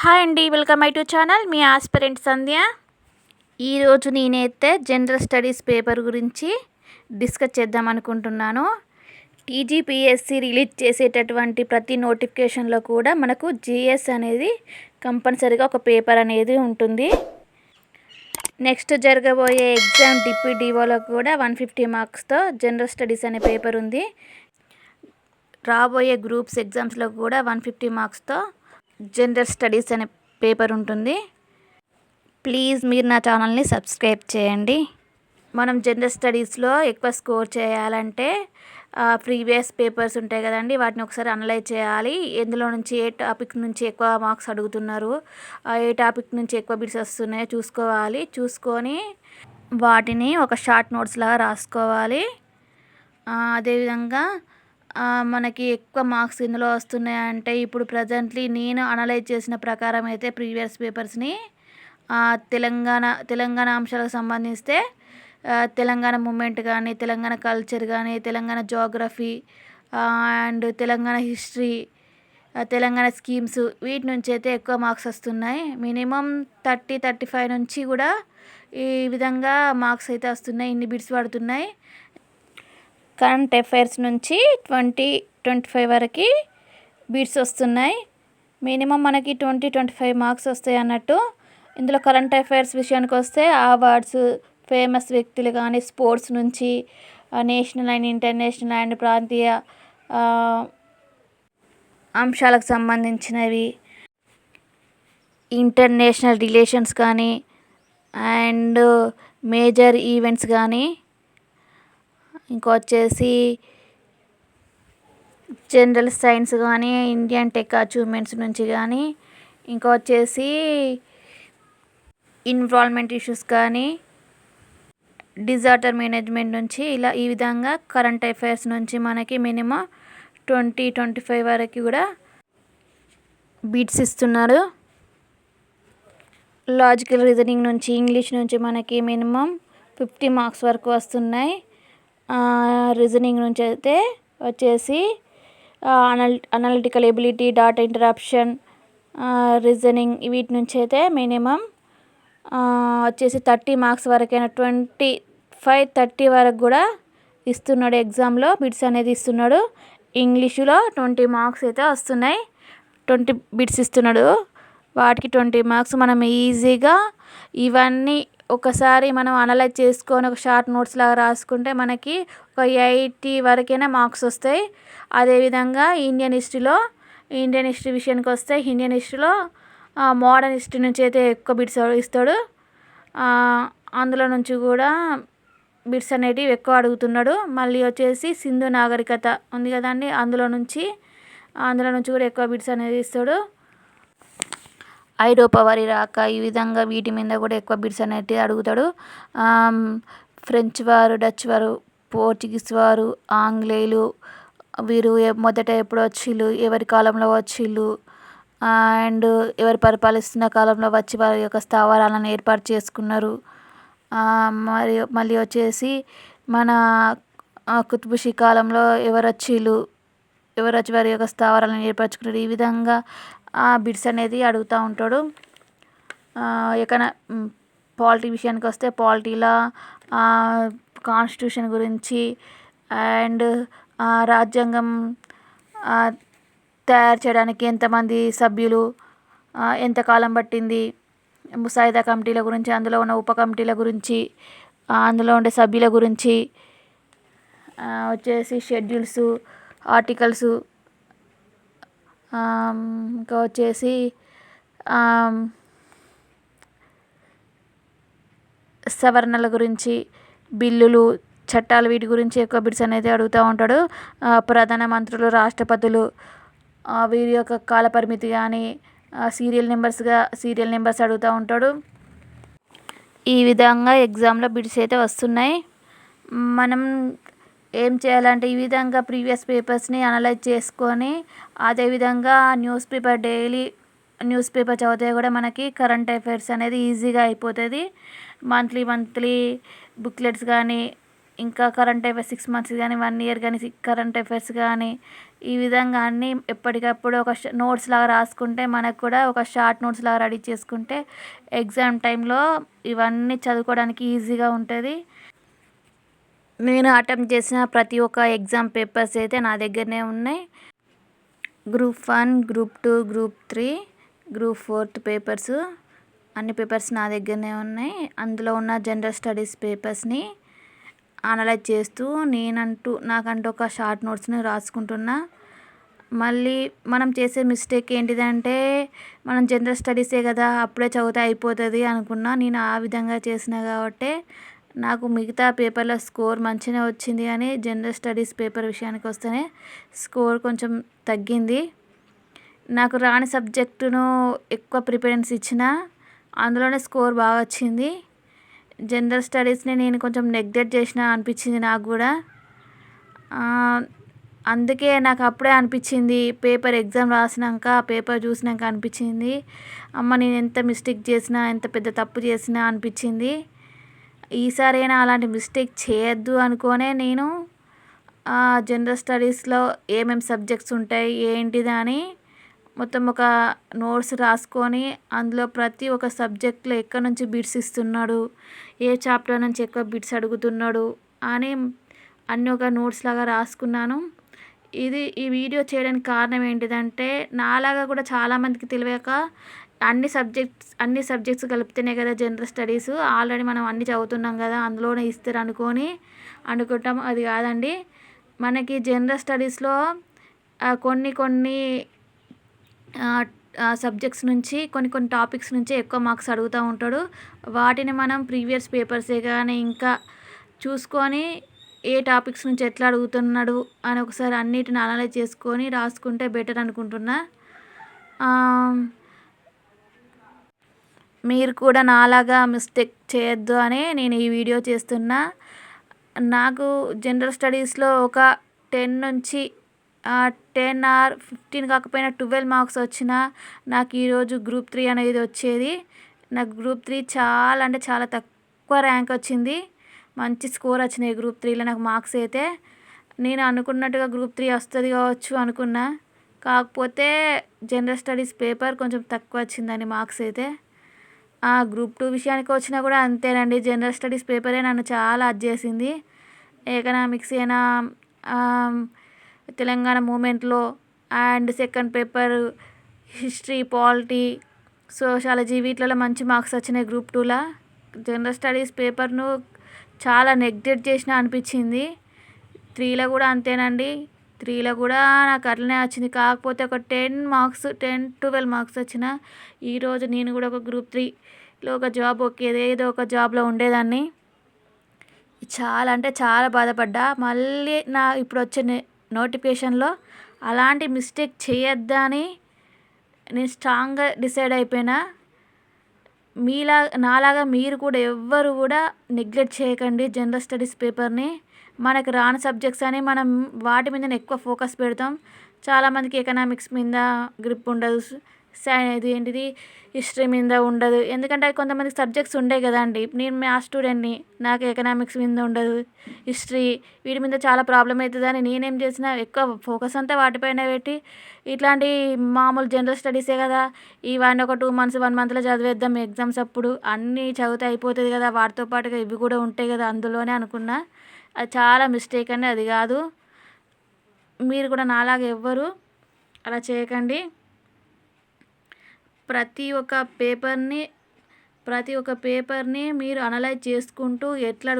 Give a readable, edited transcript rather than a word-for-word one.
Hi అండి, welcome my to channel మీ aspirant Sandhya. ఈరోజు నేనైతే జనరల్ స్టడీస్ పేపర్ గురించి డిస్కస్ చేద్దాం అనుకుంటున్నాను. టీజీపీఎస్సీ రిలీజ్ చేసేటటువంటి ప్రతి నోటిఫికేషన్లో కూడా మనకు జిఎస్ అనేది కంపల్సరీగా ఒక పేపర్ అనేది ఉంటుంది. నెక్స్ట్ జరగబోయే ఎగ్జామ్ డిప్యూటీఓలో కూడా 150 మార్క్స్తో జనరల్ స్టడీస్ అనే పేపర్ ఉంది. రాబోయే గ్రూప్స్ ఎగ్జామ్స్లో కూడా 150 మార్క్స్తో జనరల్ స్టడీస్ అనే పేపర్ ఉంటుంది. ప్లీజ్ మీరు నా ఛానల్ని సబ్స్క్రైబ్ చేయండి. మనం జనరల్ స్టడీస్లో ఎక్కువ స్కోర్ చేయాలంటే ప్రీవియస్ పేపర్స్ ఉంటాయి కదండి, వాటిని ఒకసారి అనలైజ్ చేయాలి. ఎందులో నుంచి ఏ టాపిక్ నుంచి ఎక్కువ మార్క్స్ అడుగుతున్నారు, ఏ టాపిక్ నుంచి ఎక్కువ బిట్స్ వస్తున్నాయో చూసుకోవాలి. చూసుకొని వాటిని ఒక షార్ట్ నోట్స్ లాగా రాసుకోవాలి. అదేవిధంగా మనకి ఎక్కువ మార్క్స్ ఇందులో వస్తున్నాయంటే ఇప్పుడు ప్రజెంట్లీ నేను అనలైజ్ చేసిన ప్రకారం అయితే ప్రీవియస్ పేపర్స్ని తెలంగాణ అంశాలకు సంబంధిస్తే తెలంగాణ మూమెంట్ కానీ, తెలంగాణ కల్చర్ కానీ, Telangana geography and Telangana history, Telangana schemes, వీటి నుంచి అయితే ఎక్కువ మార్క్స్ వస్తున్నాయి. మినిమం 30-35 నుంచి కూడా ఈ విధంగా మార్క్స్ అయితే వస్తున్నాయి. ఇన్ని బిట్స్ పడుతున్నాయి. కరెంట్ అఫైర్స్ నుంచి 20-25 వరకు బిట్స్ వస్తున్నాయి. మినిమం మనకి 20-25 మార్క్స్ వస్తాయి అన్నట్టు. ఇందులో కరెంట్ అఫైర్స్ విషయానికి వస్తే అవార్డ్స్, ఫేమస్ వ్యక్తులు కానీ, స్పోర్ట్స్ నుంచి, నేషనల్ అండ్ ఇంటర్నేషనల్ అండ్ ప్రాంతీయ అంశాలకు సంబంధించినవి, ఇంటర్నేషనల్ రిలేషన్స్ కానీ అండ్ మేజర్ ఈవెంట్స్ కానీ, ఇంకొచ్చేసి జనరల్ సైన్స్ కానీ, ఇండియన్ టెక్ అచీవ్మెంట్స్ నుంచి కానీ, ఇంకొచ్చేసి ఎన్విరాన్మెంట్ ఇష్యూస్ కానీ, డిజాస్టర్ మేనేజ్మెంట్ నుంచి, ఇలా ఈ విధంగా కరెంట్ అఫైర్స్ నుంచి మనకి మినిమం 20-25 వరకు కూడా బిట్స్ ఇస్తున్నారు. లాజికల్ రీజనింగ్ నుంచి, ఇంగ్లీష్ నుంచి మనకి మినిమం 50 మార్క్స్ వరకు వస్తున్నాయి. రీజనింగ్ నుంచి అయితే వచ్చేసి అనలిటికల్ ఎబిలిటీ, డాటా ఇంటరాప్షన్, రీజనింగ్, వీటి నుంచి అయితే మినిమం వచ్చేసి 30 మార్క్స్ వరకైనా 25-30 వరకు కూడా ఇస్తున్నాడు. ఎగ్జామ్లో బిట్స్ అనేది ఇస్తున్నాడు. ఇంగ్లీషులో 20 మార్క్స్ అయితే వస్తున్నాయి. 20 బిట్స్ ఇస్తున్నాడు. వాటికి 20 మార్క్స్. మనం ఈజీగా ఇవన్నీ ఒకసారి మనం అనలైజ్ చేసుకొని ఒక షార్ట్ నోట్స్ లాగా రాసుకుంటే మనకి ఒక 80 వరకైనా మార్క్స్ వస్తాయి. అదేవిధంగా ఇండియన్ హిస్టరీ విషయానికి వస్తే ఇండియన్ హిస్టరీలో మోడర్న్ హిస్టరీ నుంచి అయితే ఎక్కువ బిట్స్ ఇస్తాడు. అందులో నుంచి కూడా బిట్స్ అనేటివి ఎక్కువ అడుగుతున్నాడు. మళ్ళీ వచ్చేసి సింధు నాగరికత ఉంది కదండి, అందులో నుంచి కూడా ఎక్కువ బిట్స్ అనేది ఇస్తాడు. ఐరోపా వారి రాక, ఈ విధంగా వీటి మీద కూడా ఎక్కువ బిట్స్ అనేటివి అడుగుతాడు. ఫ్రెంచ్ వారు, డచ్ వారు, పోర్చుగీస్ వారు, ఆంగ్లేయులు, వీరు మొదట ఎప్పుడు వచ్చిళ్ళు, ఎవరి కాలంలో వచ్చిళ్ళు అండ్ ఎవరు పరిపాలిస్తున్న కాలంలో వచ్చి వారి యొక్క స్థావరాలను ఏర్పాటు చేసుకున్నారు. మరియు మళ్ళీ వచ్చేసి మన కుతుబుషీ కాలంలో ఎవరు వచ్చి వారి యొక్క స్థావరాలను ఏర్పరచుకున్నారు. ఈ విధంగా బిట్స్ అనేది అడుగుతూ ఉంటాడు. పాలిటీ విషయానికి వస్తే పాలిటీలా కాన్స్టిట్యూషన్ గురించి అండ్ రాజ్యాంగం తయారు చేయడానికి ఎంతమంది సభ్యులు, ఎంతకాలం పట్టింది, ముసాయిదా కమిటీల గురించి, అందులో ఉన్న ఉప కమిటీల గురించి, అందులో ఉండే సభ్యుల గురించి, వచ్చేసి షెడ్యూల్స్, ఆర్టికల్స్, ఇంకా వచ్చేసి సవరణల గురించి, బిల్లులు, చట్టాలు, వీటి గురించి ఎక్కువ బిట్స్ అనేది అడుగుతూ ఉంటాడు. ప్రధాన మంత్రులు, రాష్ట్రపతులు, వీరి యొక్క కాల పరిమితి కానీ, సీరియల్ నెంబర్స్ అడుగుతూ ఉంటాడు. ఈ విధంగా ఎగ్జామ్లో బిట్స్ అయితే వస్తున్నాయి. మనం ఏం చేయాలంటే ఈ విధంగా ప్రీవియస్ పేపర్స్ని అనలైజ్ చేసుకొని, అదేవిధంగా డైలీ న్యూస్ పేపర్ చదివితే కూడా మనకి కరెంట్ అఫైర్స్ అనేది ఈజీగా అయిపోతుంది. మంత్లీ బుక్లెట్స్ కానీ, ఇంకా కరెంట్ అఫైర్స్ 6 మంత్స్ కానీ 1 ఇయర్ కానీ కరెంట్ అఫైర్స్ కానీ ఈ విధంగా అన్నీ ఎప్పటికప్పుడు ఒక నోట్స్ లాగా రాసుకుంటే మనకు కూడా ఒక షార్ట్ నోట్స్ లాగా రెడీ చేసుకుంటే ఎగ్జామ్ టైంలో ఇవన్నీ చదువుకోవడానికి ఈజీగా ఉంటుంది. నేను అటెంప్ట్ చేసిన ప్రతి ఒక్క ఎగ్జామ్ పేపర్స్ అయితే నా దగ్గరనే ఉన్నాయి. Group 1, group 2, group 3, group 4 papers అన్ని పేపర్స్ నా దగ్గరనే ఉన్నాయి. అందులో ఉన్న జనరల్ స్టడీస్ పేపర్స్ని అనలైజ్ చేస్తూ నాకంటూ ఒక షార్ట్ నోట్స్ని రాసుకుంటున్నా. మళ్ళీ మనం చేసే మిస్టేక్ ఏంటిదంటే మనం జనరల్ స్టడీసే కదా అప్పుడే చదివితే అయిపోతుంది అనుకున్నా. నేను ఆ విధంగా చేసిన కాబట్టి నాకు మిగతా పేపర్లో స్కోర్ మంచిగానే వచ్చింది, కానీ జనరల్ స్టడీస్ పేపర్ విషయానికి వస్తేనే స్కోర్ కొంచెం తగ్గింది. నాకు రాని సబ్జెక్టును ఎక్కువ ప్రిఫరెన్స్ ఇచ్చిన అందులోనే స్కోర్ బాగా వచ్చింది. జనరల్ స్టడీస్ని నేను కొంచెం నెగ్లెక్ట్ చేసిన అనిపించింది నాకు కూడా. అందుకే నాకు అప్పుడే అనిపించింది, పేపర్ ఎగ్జామ్ రాసినాక పేపర్ చూసినాక అనిపించింది, అమ్మ నేను ఎంత మిస్టేక్ చేసినా ఎంత పెద్ద తప్పు చేసినా అనిపించింది. ఈసారైనా అలాంటి మిస్టేక్ చేయొద్దు అనుకోనే నేను జనరల్ స్టడీస్లో ఏమేమి సబ్జెక్ట్స్ ఉంటాయి ఏంటిది అని మొత్తం ఒక నోట్స్ రాసుకొని అందులో ప్రతి ఒక్క సబ్జెక్ట్లో ఎక్కడి నుంచి బిట్స్ ఇస్తున్నాడు, ఏ చాప్టర్ నుంచి ఎక్కువ బిట్స్ అడుగుతున్నాడు అని అన్నీ ఒక నోట్స్ లాగా రాసుకున్నాను. ఈ వీడియో చేయడానికి కారణం ఏంటిదంటే నాలాగా కూడా చాలామందికి తెలియక అన్ని సబ్జెక్ట్స్ కలిపితేనే కదా జనరల్ స్టడీస్, ఆల్రెడీ మనం అన్నీ చదువుతున్నాం కదా అందులోనే ఇస్తారు అనుకుంటాం. అది కాదండి. మనకి జనరల్ స్టడీస్లో కొన్ని సబ్జెక్ట్స్ నుంచి కొన్ని టాపిక్స్ నుంచి ఎక్కువ మార్క్స్ అడుగుతూ ఉంటాడు. వాటిని మనం ప్రీవియస్ పేపర్సే కానీ ఇంకా చూసుకొని ఏ టాపిక్స్ నుంచి ఎట్లా అడుగుతున్నాడు అని ఒకసారి అన్నిటిని అనలైజ్ చేసుకొని రాసుకుంటే బెటర్ అనుకుంటున్నా. మీరు కూడా నాలాగా మిస్టేక్ చేయొద్దు అని నేను ఈ వీడియో చేస్తున్నా. నాకు జనరల్ స్టడీస్లో ఒక 10 నుంచి 10 ఆర్ 15 కాకపోయినా 12 మార్క్స్ వచ్చినా నాకు ఈరోజు గ్రూప్ 3 అనేది వచ్చేది. నాకు గ్రూప్ 3 చాలా అంటే చాలా తక్కువ ర్యాంక్ వచ్చింది. మంచి స్కోర్ వచ్చినాయి గ్రూప్ 3లో నాకు మార్క్స్ అయితే. నేను అనుకున్నట్టుగా గ్రూప్ 3 వస్తుంది కావచ్చు అనుకున్నా, కాకపోతే జనరల్ స్టడీస్ పేపర్ కొంచెం తక్కువ వచ్చిందని మార్క్స్ అయితే. గ్రూప్ 2 విషయానికి వచ్చినా కూడా అంతేనండి. జనరల్ స్టడీస్ పేపరే నన్ను చాలా అది చేసింది. ఎకనామిక్స్ అయినా తెలంగాణ మూమెంట్లో and second paper history, polity, sociology వీటిలలో మంచి మార్క్స్ వచ్చినాయి గ్రూప్ 2లో. జనరల్ స్టడీస్ పేపర్ను చాలా నెగ్లెక్ట్ చేసిన అనిపించింది. 3లో కూడా అంతేనండి. 3లో కూడా నాకు అట్లనే వచ్చింది, కాకపోతే ఒక 10-12 మార్క్స్ వచ్చిన ఈరోజు నేను కూడా ఒక గ్రూప్ 3లో ఒక జాబ్ ఏదో ఒక జాబ్లో ఉండేదాన్ని. చాలా అంటే చాలా బాధపడ్డా. మళ్ళీ ఇప్పుడు వచ్చే నోటిఫికేషన్లో అలాంటి మిస్టేక్ చేయొద్దని నేను స్ట్రాంగ్గా డిసైడ్ అయిపోయినా. నాలాగా మీరు కూడా ఎవ్వరు కూడా నెగ్లెక్ట్ చేయకండి జనరల్ స్టడీస్ పేపర్ని. మనకు రాని సబ్జెక్ట్స్ అని మనం వాటి మీద ఎక్కువ ఫోకస్ పెడతాం. చాలామందికి ఎకనామిక్స్ మీద గ్రిప్ ఉండదు, హిస్టరీ మీద ఉండదు. ఎందుకంటే కొంతమందికి సబ్జెక్ట్స్ ఉండేవి కదండి. నేను మ్యాథ్స్ స్టూడెంట్ని, నాకు ఎకనామిక్స్ మీద ఉండదు, హిస్టరీ వీటి మీద చాలా ప్రాబ్లం అవుతుందని నేనేం చేసిన ఎక్కువ ఫోకస్ అంతా వాటిపైన పెట్టి ఇట్లాంటి మామూలు జనరల్ స్టడీసే కదా ఇవన్నీ ఒక 2 months 1 monthలో చదివేద్దాం, ఎగ్జామ్స్ అప్పుడు అన్నీ చదివితే అయిపోతుంది కదా, వాటితో పాటుగా ఇవి కూడా ఉంటాయి కదా అందులోనే అనుకున్నా. అది చాలా మిస్టేక్ అండి, అది కాదు. మీరు కూడా నాలాగా ఎవ్వరు అలా చేయకండి. ప్రతి ఒక్క పేపర్ని మీరు అనలైజ్ చేసుకుంటూ ఎట్లా